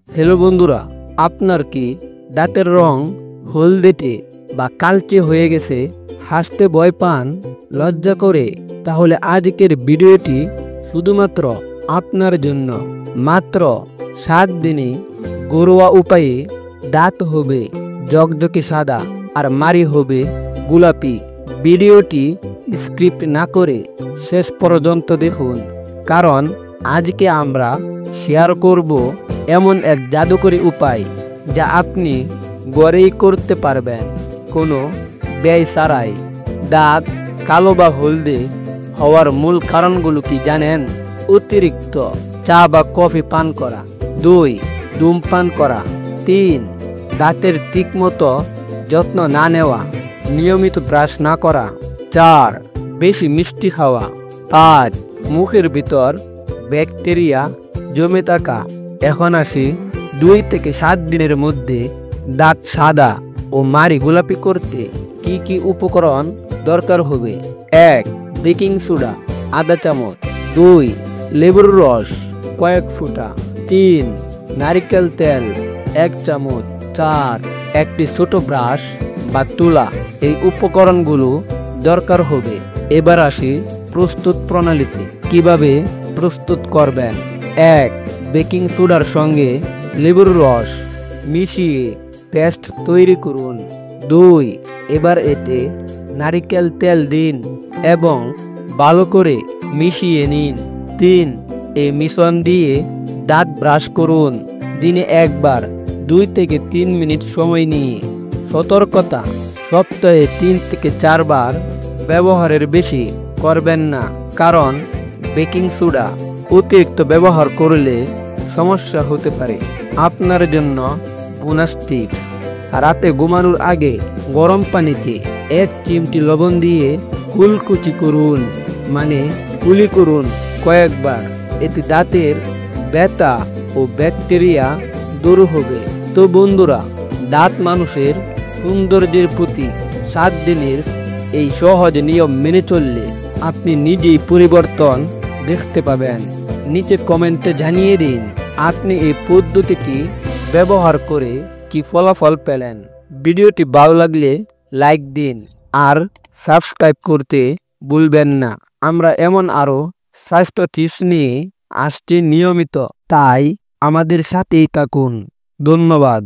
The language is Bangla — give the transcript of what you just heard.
হ্যালো বন্ধুরা, আপনার কি দাঁতের রং হলদেটে বা কালচে হয়ে গেছে, হাসতে ভয় পান, লজ্জা করে? তাহলে আজকের ভিডিওটি শুধুমাত্র আপনার জন্য। মাত্র 7 দিনে ঘরোয়া উপায়ে দাঁত হবে জকজকে সাদা আর মাড়ি হবে গোলাপি। ভিডিওটি স্ক্রিপ্ট না করে শেষ পর্যন্ত দেখুন, কারণ আজকে আমরা শেয়ার করব এমন এক জাদুকরী উপায় যা আপনি ঘরেই করতে পারবেন, কোনো ব্যয় ছাড়াই। দাঁত কালো বা হলদে হওয়ার মূল কারণগুলো কি জানেন? অতিরিক্ত চা বা কফি পান করা, 2 ধূমপান করা, 3 দাঁতের ঠিকমতো যত্ন না নেওয়া, নিয়মিত ব্রাশ না করা, 4 বেশি মিষ্টি খাওয়া, 5 মুখের ভিতর ব্যাকটেরিয়া জমে থাকা। এখন আসি 2 থেকে 7 দিনের মধ্যে দাঁত সাদা ও মাড়ি গোলাপি করতে কি কি উপকরণ দরকার হবে। 1 বেকিং সোডা আধা চামচ, 2 লেবুর রস কয়েক ফোঁটা, 3 নারকেল তেল 1 চামচ, 4 একটি ছোট ব্রাশ বা তুলা। এই উপকরণগুলো দরকার হবে। এবার আসি প্রস্তুত প্রণালীতে। কিভাবে প্রস্তুত করবেন। 1 বেকিং সোডার সঙ্গে লেবুর রস মিশিয়ে পেস্ট তৈরি করুন। 2 এবার এতে নারকেল তেল দিন এবং ভালো করে মিশিয়ে নিন। 3 এই মিশ্রণ দিয়ে দাঁত ব্রাশ করুন দিনে একবার 2 থেকে 3 মিনিট সময় নিয়ে। সতর্কতা, সপ্তাহে 3 থেকে 4 বার ব্যবহারের বেশি করবেন না, কারণ বেকিং সোডা অতিরিক্ত ব্যবহার করলে সমস্যা হতে পারে। আপনার জন্য বোনাস টিপস, রাতে ঘুমানোর আগে গরম পানিতে 1 চিমটি লবণ দিয়ে কুলকুচি করুন, মানে কুলি করুন কয়েকবার। এতে দাঁতের ব্যথা ও ব্যাকটেরিয়া দূর হবে। তো বন্ধুরা, দাঁত মানুষের সৌন্দর্যের প্রতি 7 দিনের এই সহজ নিয়ম মেনে চললে আপনি নিজেই পরিবর্তন দেখতে পাবেন। নিচে কমেন্টে জানিয়ে দিন আপনি এই পদ্ধতিটি ব্যবহার করে কি ফলাফল পেলেন। ভিডিওটি ভালো লাগলে লাইক দিন আর সাবস্ক্রাইব করতে ভুলবেন না। আমরা এমন আরও স্বাস্থ্য টিপস নিয়ে আসছি নিয়মিত, তাই আমাদের সাথেই থাকুন। ধন্যবাদ।